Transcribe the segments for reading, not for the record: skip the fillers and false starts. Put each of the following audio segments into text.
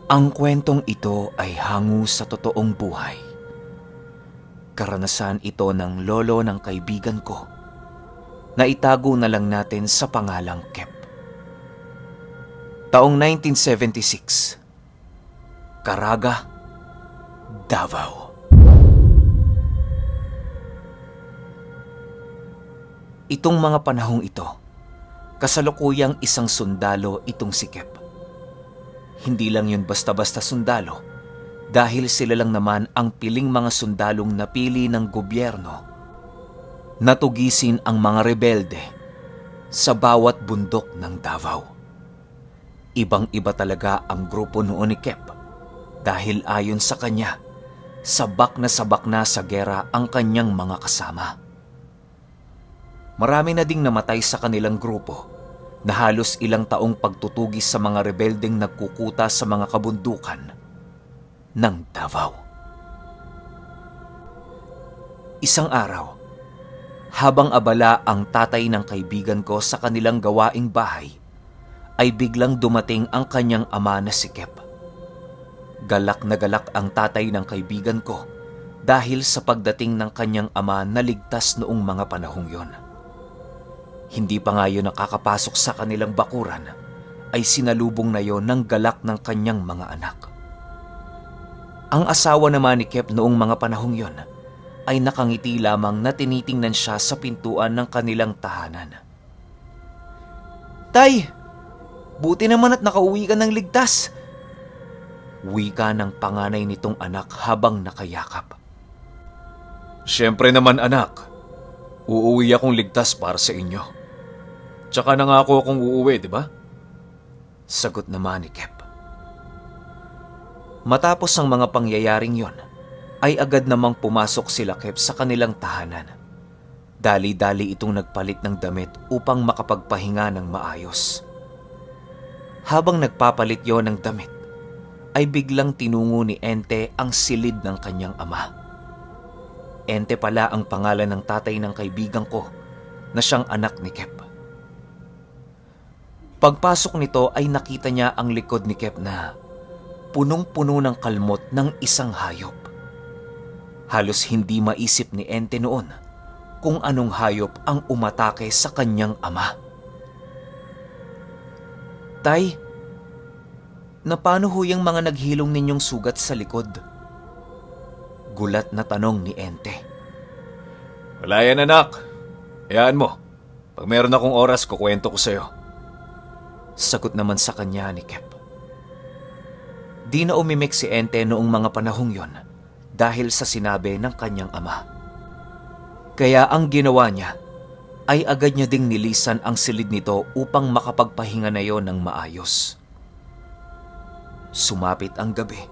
Ang kwentong ito ay hango sa totoong buhay. Karanasan ito ng lolo ng kaibigan ko na itago na lang natin sa pangalang Kep. Taong 1976, Caraga, Davao. Itong mga panahong ito, kasalukuyang isang sundalo itong si Kep. Hindi lang yun basta-basta sundalo dahil sila lang naman ang piling mga sundalong napili ng gobyerno na tugisin ang mga rebelde sa bawat bundok ng Davao. Ibang-iba talaga ang grupo noon ni Kep dahil ayon sa kanya, sabak na sa gera ang kanyang mga kasama. Marami na ding namatay sa kanilang grupo na halos ilang taong pagtutugis sa mga rebeldeng nagkukuta sa mga kabundukan ng Davao. Isang araw, habang abala ang tatay ng kaibigan ko sa kanilang gawaing bahay, ay biglang dumating ang kanyang ama na si Kep. Galak na galak ang tatay ng kaibigan ko dahil sa pagdating ng kanyang ama na ligtas noong mga panahong yon. Hindi pa nga yun nakakapasok sa kanilang bakuran ay sinalubong na yon ng galak ng kanyang mga anak. Ang asawa naman ni Kep noong mga panahong yon ay nakangiti lamang na tinitingnan siya sa pintuan ng kanilang tahanan. "Tay, buti naman at nakauwi ka ng ligtas," wika ng panganay nitong anak habang nakayakap. "Siyempre naman anak, uuwi akong ligtas para sa inyo. Tsaka nangako akong uuwi, di ba?" Sagot naman ni Kep. Matapos ang mga pangyayaring yon, ay agad namang pumasok sila Kep sa kanilang tahanan. Dali-dali itong nagpalit ng damit upang makapagpahinga ng maayos. Habang nagpapalit yon ng damit, ay biglang tinungo ni Ente ang silid ng kanyang ama. Ente pala ang pangalan ng tatay ng kaibigan ko na siyang anak ni Kep. Pagpasok nito ay nakita niya ang likod ni Kep na punong-puno ng kalmot ng isang hayop. Halos hindi maisip ni Ente noon kung anong hayop ang umatake sa kanyang ama. "Tay, napano ho yung mga naghilong ninyong sugat sa likod?" Gulat na tanong ni Ente. "Wala yan anak, hayaan mo. Pag meron akong oras, kukwento ko sa'yo." Sagot naman sa kanya ni Kep. Di na umimik si Ente noong mga panahong yon dahil sa sinabi ng kanyang ama. Kaya ang ginawa niya ay agad niya ding nilisan ang silid nito upang makapagpahinga na yon ng maayos. Sumapit ang gabi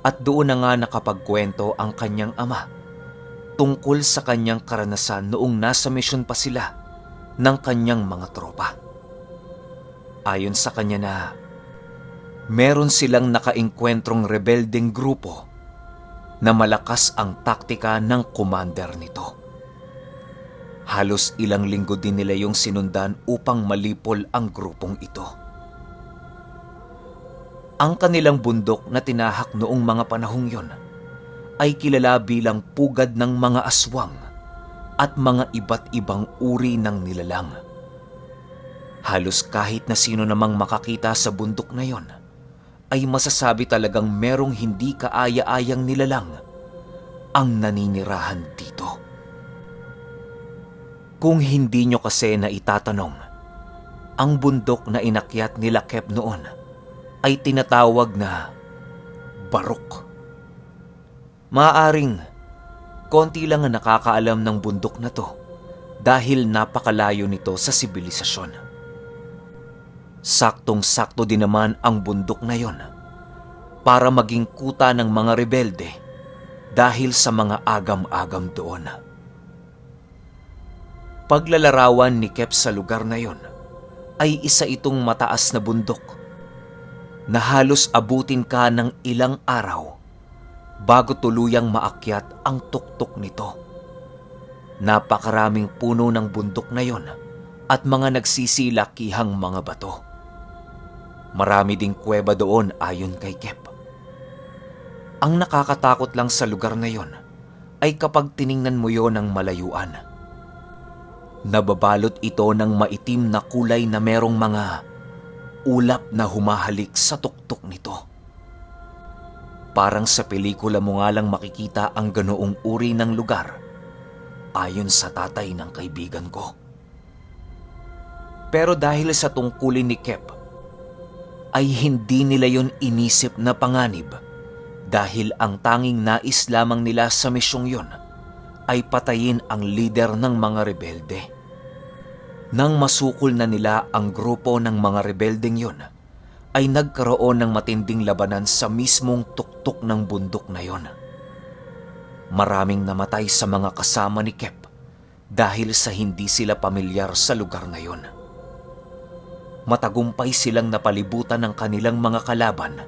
at doon na nga nakapagkwento ang kanyang ama tungkol sa kanyang karanasan noong nasa misyon pa sila ng kanyang mga tropa. Ayon sa kanya na meron silang nakaengkwentrong rebeldeng grupo na malakas ang taktika ng commander nito. Halos ilang linggo din nila yung sinundan upang malipol ang grupong ito. Ang kanilang bundok na tinahak noong mga panahong yon ay kilala bilang pugad ng mga aswang at mga iba't ibang uri ng nilalang. Halos kahit na sino namang makakita sa bundok na yon ay masasabi talagang merong hindi kaaya-ayang nilalang ang naninirahan dito. Kung hindi nyo kasi na itatanong, ang bundok na inakyat nila Kep noon ay tinatawag na Barok. Maaaring konti lang ang nakakaalam ng bundok na to dahil napakalayo nito sa sibilisasyon. Saktong-sakto din naman ang bundok na yon para maging kuta ng mga rebelde dahil sa mga agam-agam doon. Paglalarawan ni Kep sa lugar na yon ay isa itong mataas na bundok na halos abutin ka ng ilang araw bago tuluyang maakyat ang tuktok nito. Napakaraming puno ng bundok na yon at mga nagsisilakihang mga bato. Marami ding kuweba doon ayon kay Kep. Ang nakakatakot lang sa lugar na yon ay kapag tiningnan mo yon ng malayuan. Nababalot ito ng maitim na kulay na merong mga ulap na humahalik sa tuktok nito. Parang sa pelikula mo nga lang makikita ang ganoong uri ng lugar ayon sa tatay ng kaibigan ko. Pero dahil sa tungkulin ni Kep, ay hindi nila yon inisip na panganib dahil ang tanging nais lamang nila sa misyong yon ay patayin ang lider ng mga rebelde. Nang masukol na nila ang grupo ng mga rebeldeng yon, ay nagkaroon ng matinding labanan sa mismong tuktok ng bundok na yon. Maraming namatay sa mga kasama ni Kep dahil sa hindi sila pamilyar sa lugar na yon. Matagumpay silang napalibutan ng kanilang mga kalaban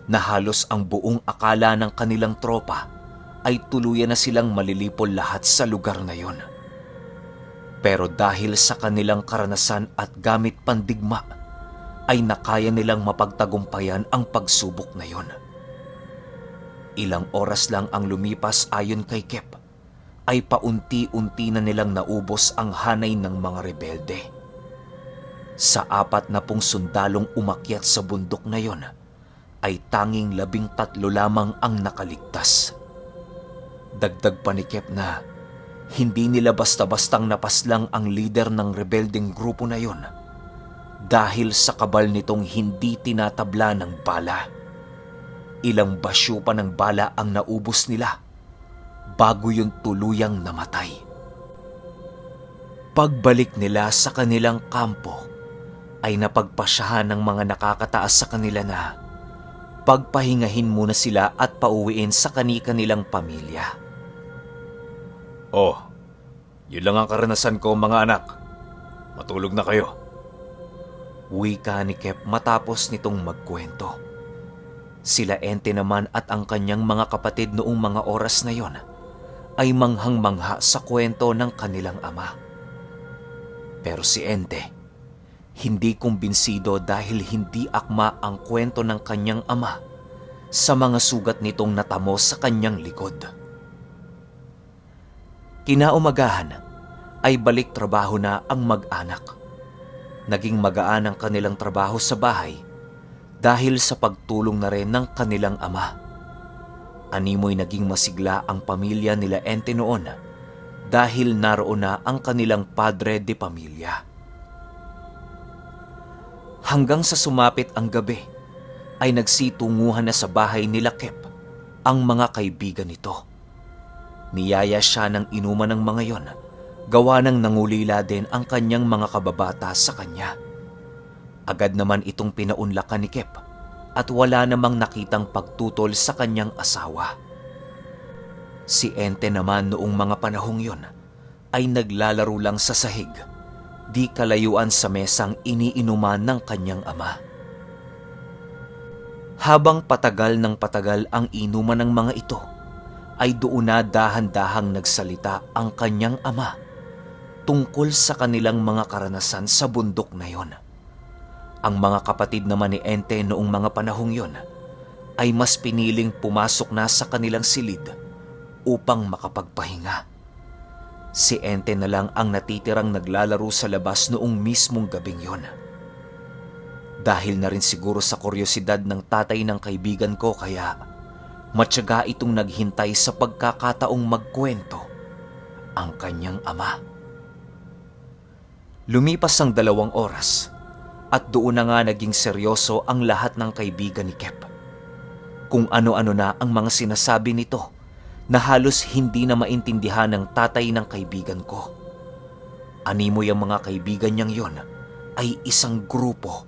na halos ang buong akala ng kanilang tropa ay tuluyan na silang malilipol lahat sa lugar na yon. Pero dahil sa kanilang karanasan at gamit pandigma, ay nakaya nilang mapagtagumpayan ang pagsubok na yon. Ilang oras lang ang lumipas ayon kay Kep, ay paunti-unti na nilang naubos ang hanay ng mga rebelde. Sa 40 sundalong umakyat sa bundok na yon, ay tanging 13 lamang ang nakaligtas. Dagdag pa ni Kep na hindi nila basta-bastang napaslang ang lider ng rebeldeng grupo na yon dahil sa kabal nitong hindi tinatabla ng bala. Ilang basyo pa ng bala ang naubos nila bago yun tuluyang namatay. Pagbalik nila sa kanilang kampo ay napagpasyahan ng mga nakakataas sa kanila na pagpahingahin muna sila at pauwiin sa kani-kanilang pamilya. Oh, yun lang ang karanasan ko mga anak. Matulog na kayo. Wika ni Kep matapos nitong magkwento. Sila Ente naman at ang kanyang mga kapatid noong mga oras na yon ay manghang-mangha sa kwento ng kanilang ama. Pero si Ente, hindi kumbinsido dahil hindi akma ang kwento ng kanyang ama sa mga sugat nitong natamo sa kanyang likod. Kinaumagahan ay balik trabaho na ang mag-anak. Naging magaan ang kanilang trabaho sa bahay dahil sa pagtulong na rin ng kanilang ama. Animoy naging masigla ang pamilya nila Ente noon dahil naroon na ang kanilang padre de pamilya. Hanggang sa sumapit ang gabi ay nagsitunguhan na sa bahay nila Kep ang mga kaibigan nito. Niyaya siya ng inuman ng mga yon, gawa ng nangulila din ang kanyang mga kababata sa kanya. Agad naman itong pinaunlakan ni Kep at wala namang nakitang pagtutol sa kanyang asawa. Si Ente naman noong mga panahong yon ay naglalaro lang sa sahig, di kalayuan sa mesang iniinuman ng kanyang ama. Habang patagal ng patagal ang inuman ng mga ito, ay doon na dahan-dahang nagsalita ang kanyang ama tungkol sa kanilang mga karanasan sa bundok na yon. Ang mga kapatid naman ni Ente noong mga panahong yon ay mas piniling pumasok na sa kanilang silid upang makapagpahinga. Si Ente na lang ang natitirang naglalaro sa labas noong mismong gabing yon. Dahil na rin siguro sa kuryosidad ng tatay ng kaibigan ko kaya matyaga itong naghintay sa pagkakataong magkwento ang kanyang ama. Lumipas ang 2 oras at doon na nga naging seryoso ang lahat ng kaibigan ni Kep. Kung ano-ano na ang mga sinasabi nito na halos hindi na maintindihan ng tatay ng kaibigan ko. Animoy ang mga kaibigan niyang yon ay isang grupo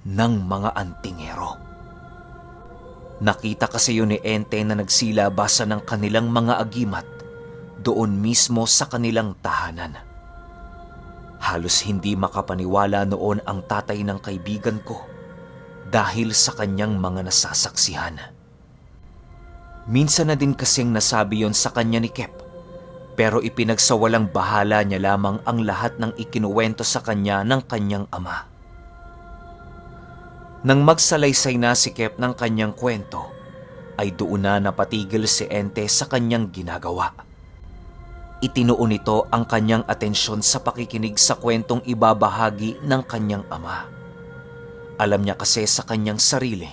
ng mga antingero. Nakita kasi yun ni Ente na nagsilabasa ng kanilang mga agimat doon mismo sa kanilang tahanan. Halos hindi makapaniwala noon ang tatay ng kaibigan ko dahil sa kanyang mga nasasaksihan. Minsan na din kasing nasabi yon sa kanya ni Kep, pero ipinagsawalang bahala niya lamang ang lahat ng ikinuwento sa kanya ng kanyang ama. Nang magsalaysay na si Kep ng kanyang kwento, ay doon na napatigil si Ente sa kanyang ginagawa. Itinuon nito ang kanyang atensyon sa pakikinig sa kwentong ibabahagi ng kanyang ama. Alam niya kasi sa kanyang sarili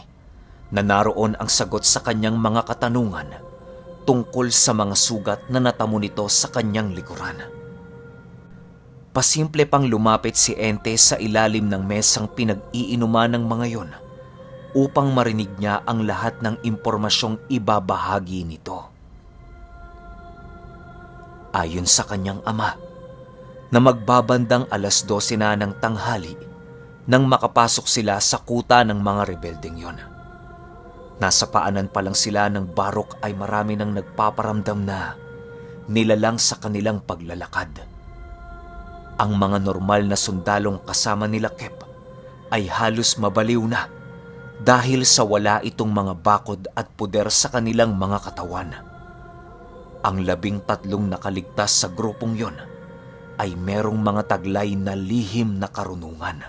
na naroon ang sagot sa kanyang mga katanungan tungkol sa mga sugat na natamo nito sa kanyang likuran. Pasimple pang lumapit si Ente sa ilalim ng mesang pinag-iinuman ng mga yon upang marinig niya ang lahat ng impormasyong ibabahagi nito. Ayon sa kanyang ama, na magbabandang 12:00 na ng tanghali nang makapasok sila sa kuta ng mga rebeldeng yon. Nasa paanan pa lang sila ng barok ay marami nang nagpaparamdam na nilalang sa kanilang paglalakad. Ang mga normal na sundalong kasama nila Kep ay halos mabaliw na dahil sa wala itong mga bakod at puder sa kanilang mga katawan. Ang 13 nakaligtas sa grupong yon ay merong mga taglay na lihim na karunungan.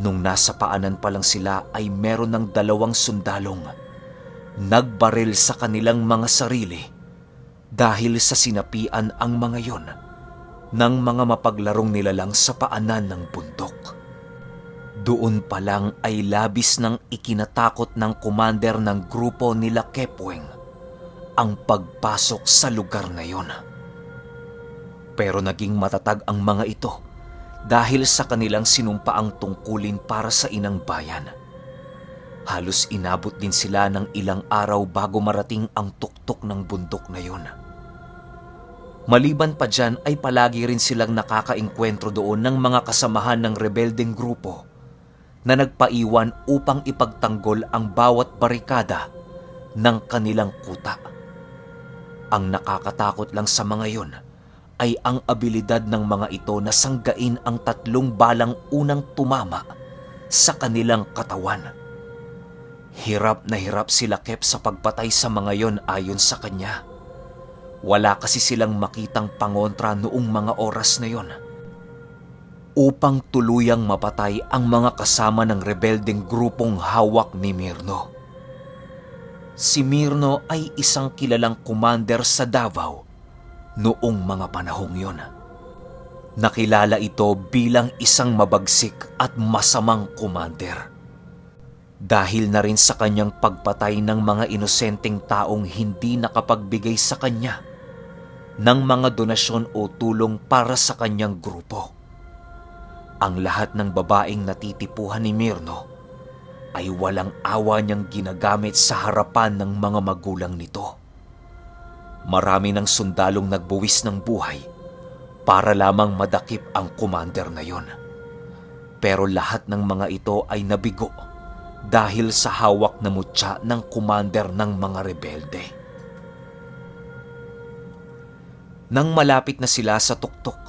Nung nasa paanan pa lang sila ay meron ng 2 sundalong nagbaril sa kanilang mga sarili dahil sa sinapian ang mga yon ng mga mapaglarong nilalang sa paanan ng bundok. Doon pa lang ay labis nang ikinatakot ng commander ng grupo nila Kepweng ang pagpasok sa lugar na yon. Pero naging matatag ang mga ito dahil sa kanilang sinumpaang tungkulin para sa inang bayan. Halos inabot din sila ng ilang araw bago marating ang tuktok ng bundok na yon. Maliban pa dyan ay palagi rin silang nakakaengkwentro doon ng mga kasamahan ng rebeldeng grupo na nagpaiwan upang ipagtanggol ang bawat barikada ng kanilang kuta. Ang nakakatakot lang sa mga yon ay ang abilidad ng mga ito na sanggain ang 3 balang unang tumama sa kanilang katawan. Hirap na hirap sila Kep sa pagpatay sa mga yon ayon sa kanya. Wala kasi silang makitang pangontra noong mga oras na yon upang tuluyang mapatay ang mga kasama ng rebeldeng grupong hawak ni Mirno. Si Mirno ay isang kilalang commander sa Davao noong mga panahong yon. Nakilala ito bilang isang mabagsik at masamang commander. Dahil na rin sa kanyang pagpatay ng mga inosenteng taong hindi nakapagbigay sa kanya ng mga donasyon o tulong para sa kanyang grupo. Ang lahat ng babaeng natitipuhan ni Mirno ay walang awa niyang ginagamit sa harapan ng mga magulang nito. Marami ng sundalong nagbuwis ng buhay para lamang madakip ang commander na yon. Pero lahat ng mga ito ay nabigo dahil sa hawak na mutya ng commander ng mga rebelde. Nang malapit na sila sa tuktok,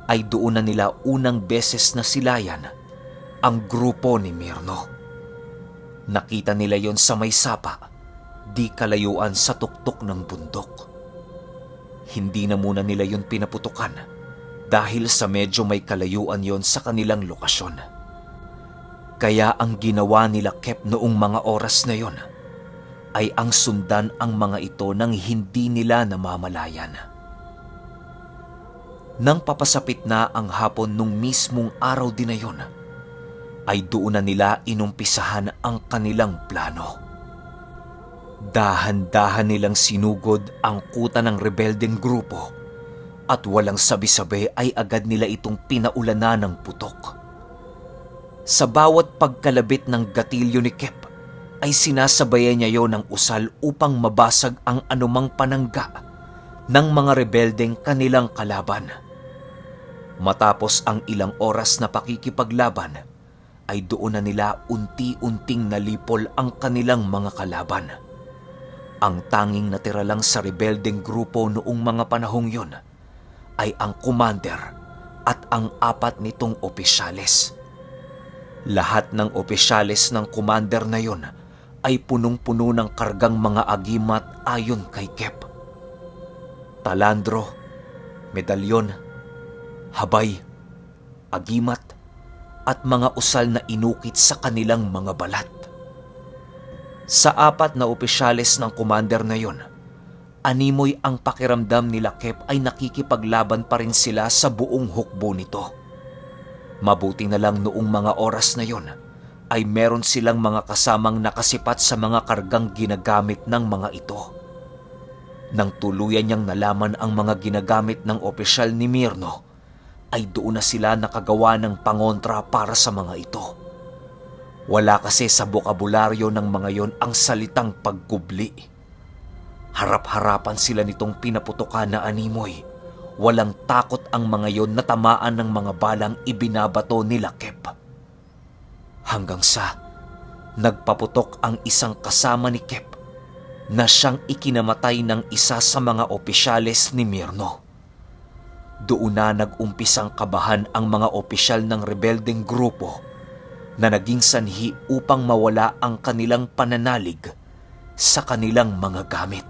ay doon na nila unang beses na silayan ang grupo ni Mirno. Nakita nila yon sa may sapa, di kalayuan sa tuktok ng bundok. Hindi na muna nila yon pinaputukan dahil sa medyo may kalayuan yon sa kanilang lokasyon. Kaya ang ginawa nila Kep noong mga oras na yon ay ang sundan ang mga ito nang hindi nila namamalayan. Nang papasapit na ang hapon nung mismong araw din na yon, ay doon na nila inumpisahan ang kanilang plano. Dahan-dahan nilang sinugod ang kuta ng rebeldeng grupo at walang sabi-sabi ay agad nila itong pinaulanan ng putok. Sa bawat pagkalabit ng gatilyo ni Kep ay sinasabayan niya yon ng usal upang mabasag ang anumang panangga ng mga rebeldeng kanilang kalaban. Matapos ang ilang oras na pakikipaglaban, ay doon na nila unti-unting nalipol ang kanilang mga kalaban. Ang tanging natira lang sa rebeldeng grupo noong mga panahong yon ay ang commander at ang 4 nitong opisyales. Lahat ng opisyales ng commander na yon ay punong-puno ng kargang mga agimat ayon kay Kep. Talandro, medalyon, habay, agimat, at mga usal na inukit sa kanilang mga balat. Sa 4 na opisyales ng commander na yon, animoy ang pakiramdam nila Kep ay nakikipaglaban pa rin sila sa buong hukbo nito. Mabuti na lang noong mga oras na yon ay meron silang mga kasamang nakasipat sa mga kargang ginagamit ng mga ito. Nang tuluyan niyang nalaman ang mga ginagamit ng opisyal ni Mirno, ay doon na sila nakagawa ng pangontra para sa mga ito. Wala kasi sa bokabularyo ng mga yon ang salitang pagkubli. Harap-harapan sila nitong pinaputukan na animoy. Walang takot ang mga yon na tamaan ng mga balang ibinabato nila Kep. Hanggang sa nagpaputok ang isang kasama ni Kep na siyang ikinamatay ng isa sa mga opisyales ni Mirno. Doon na nag-umpisang kabahan ang mga opisyal ng rebeldeng grupo na naging sanhi upang mawala ang kanilang pananalig sa kanilang mga gamit.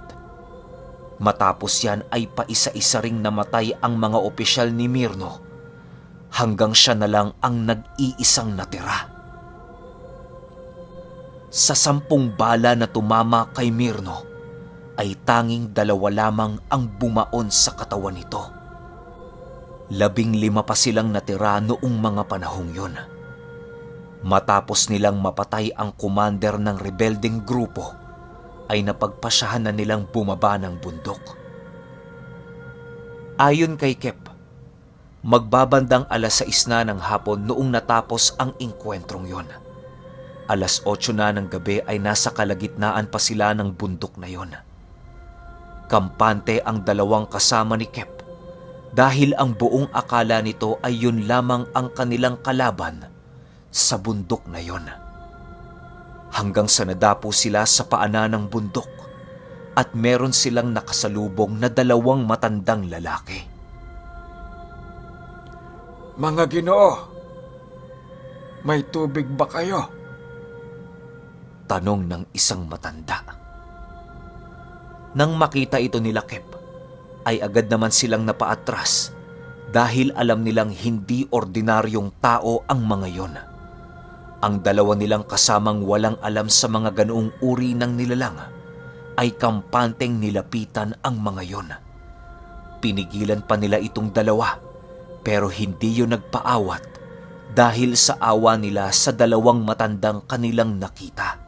Matapos yan ay paisa-isa ring namatay ang mga opisyal ni Mirno hanggang siya na lang ang nag-iisang natira. Sa 10 bala na tumama kay Mirno ay tanging 2 lamang ang bumaon sa katawan nito. 15 pa silang natira noong mga panahong yun. Matapos nilang mapatay ang commander ng rebeldeng grupo, ay napagpasyahan na nilang bumaba ng bundok. Ayon kay Kep, magbabandang 6:00 na ng hapon noong natapos ang engkwentrong yon. 8:00 na ng gabi ay nasa kalagitnaan pa sila ng bundok na yon. Kampante ang 2 kasama ni Kep dahil ang buong akala nito ay yun lamang ang kanilang kalaban sa bundok na yon. Hanggang sa nadapo sila sa paanan ng bundok at meron silang nakasalubong na 2 matandang lalaki. Mga Ginoo, may tubig ba kayo? Tanong ng isang matanda. Nang makita ito nila Kep, ay agad naman silang napaatras dahil alam nilang hindi ordinaryong tao ang mga yon. Ang 2 nilang kasamang walang alam sa mga ganoong uri ng nilalang ay kampanteng nilapitan ang mga yon. Pinigilan pa nila itong 2 pero hindi yun nagpaawat dahil sa awa nila sa 2 matandang kanilang nakita.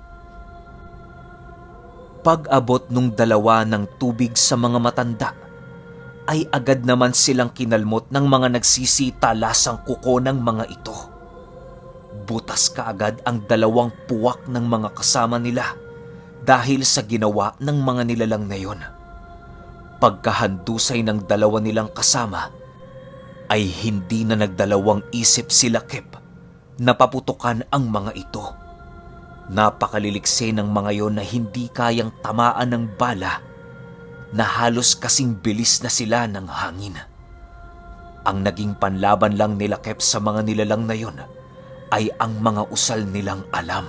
Pag-abot nung 2 ng tubig sa mga matanda, ay agad naman silang kinalmot ng mga nagsisitalasang kuko ng mga ito. Butas kaagad ang 2 puwak ng mga kasama nila dahil sa ginawa ng mga nilalang na yon. Pagkahandusay ng 2 nilang kasama, ay hindi na nagdalawang isip sila Kep na paputukan ang mga ito. Napakaliliksi ng mga yon na hindi kayang tamaan ng bala na halos kasing bilis na sila ng hangin. Ang naging panlaban lang nila Kep sa mga nilalang na yon ay ang mga usal nilang alam.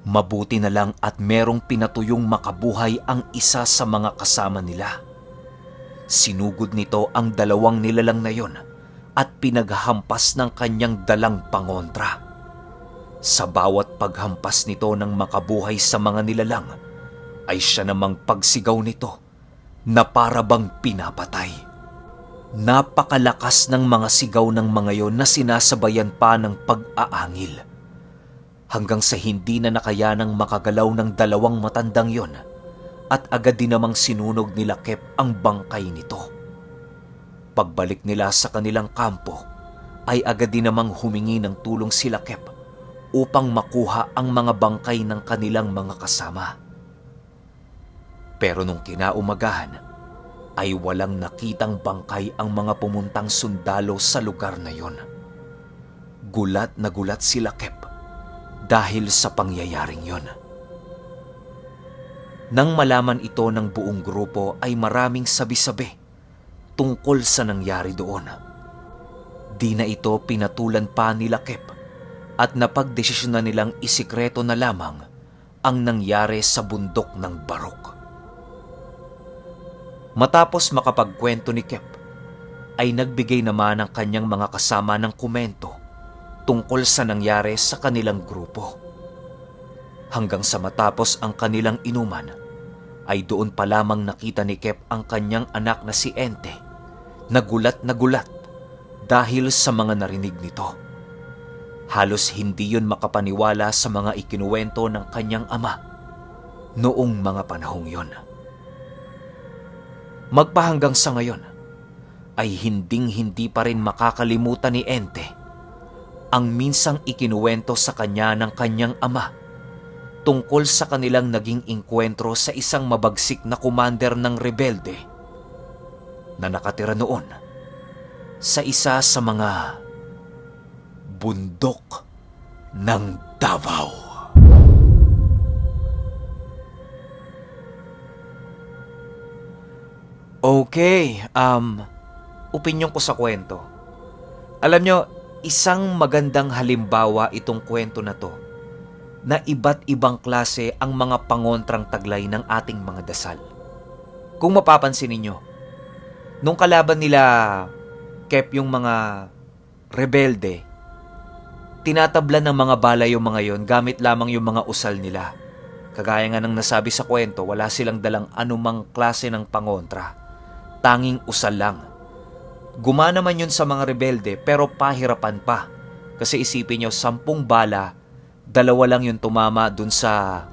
Mabuti na lang at merong pinatuyong makabuhay ang isa sa mga kasama nila. Sinugod nito ang 2 nilalang na yon at pinaghampas ng kanyang dalang pangontra. Sa bawat paghampas nito ng makabuhay sa mga nilalang, ay siya namang pagsigaw nito na para bang pinapatay. Napakalakas ng mga sigaw ng mga yon na sinasabayan pa ng pag-aangil. Hanggang sa hindi na nakayanang makagalaw ng 2 matandang yon at agad din namang sinunog nila Kep ang bangkay nito. Pagbalik nila sa kanilang kampo, ay agad din namang humingi ng tulong sila Kep upang makuha ang mga bangkay ng kanilang mga kasama. Pero nung kinaumagahan, ay walang nakitang bangkay ang mga pumuntang sundalo sa lugar na yon. Gulat na gulat sila Kep dahil sa pangyayaring yon. Nang malaman ito ng buong grupo ay maraming sabi-sabi tungkol sa nangyari doon. Di na ito pinatulan pa nila Kep at napagdesisyonan nilang isikreto na lamang ang nangyari sa bundok ng Barok. Matapos makapagkwento ni Kep, ay nagbigay naman ang kanyang mga kasama ng komento tungkol sa nangyari sa kanilang grupo. Hanggang sa matapos ang kanilang inuman, ay doon pa lamang nakita ni Kep ang kanyang anak na si Ente. Nagulat na gulat dahil sa mga narinig nito. Halos hindi yun makapaniwala sa mga ikinuwento ng kanyang ama noong mga panahong yon. Magpahanggang sa ngayon, ay hinding-hindi pa rin makakalimutan ni Ente ang minsang ikinuwento sa kanya ng kanyang ama tungkol sa kanilang naging engkwentro sa isang mabagsik na commander ng rebelde na nakatira noon sa isa sa mga bundok ng Davao. Okay, opinyon ko sa kwento. Alam nyo, isang magandang halimbawa itong kwento na to na iba't ibang klase ang mga pangontrang taglay ng ating mga dasal. Kung mapapansin ninyo, nung kalaban nila Kep yung mga rebelde, tinatablan ng mga bala yung mga yon gamit lamang yung mga usal nila. Kagaya nga ng nasabi sa kwento, wala silang dalang anumang klase ng pangontra. Tanging usal lang. Gumana man yun sa mga rebelde pero pahirapan pa. Kasi isipin nyo, 10 bala, 2 lang yung tumama dun sa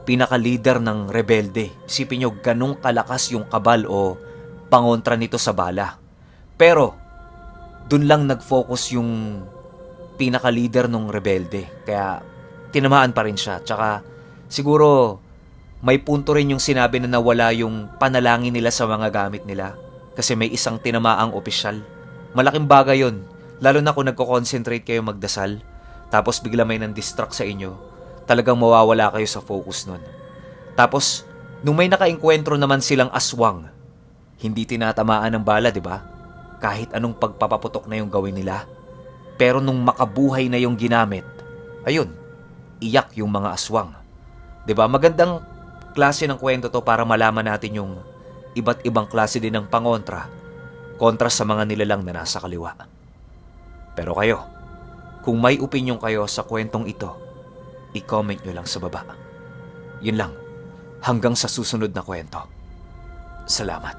pinaka-leader ng rebelde. Isipin nyo, ganong kalakas yung kabal o pangontra nito sa bala. Pero, dun lang nag-focus yung pinaka-leader ng rebelde. Kaya, tinamaan pa rin siya. Tsaka, siguro, may punto rin yung sinabi na nawala yung panalangin nila sa mga gamit nila. Kasi may isang tinamaang opisyal. Malaking bagay yun. Lalo na kung nagko-concentrate kayo magdasal. Tapos bigla may nang-distract sa inyo, talagang mawawala kayo sa focus nun. Tapos, nung may nakaengkwentro naman silang aswang, hindi tinatamaan ng bala, di ba? Kahit anong pagpapaputok na yung gawin nila. Pero nung makabuhay na yung ginamit, ayun, iyak yung mga aswang. Di ba? Magandang klase ng kwento to para malaman natin yung iba't ibang klase din ng pangontra kontra sa mga nilalang na nasa kaliwa. Pero kayo, kung may opinyon kayo sa kwentong ito, i-comment nyo lang sa baba. Yun lang. Hanggang sa susunod na kwento. Salamat.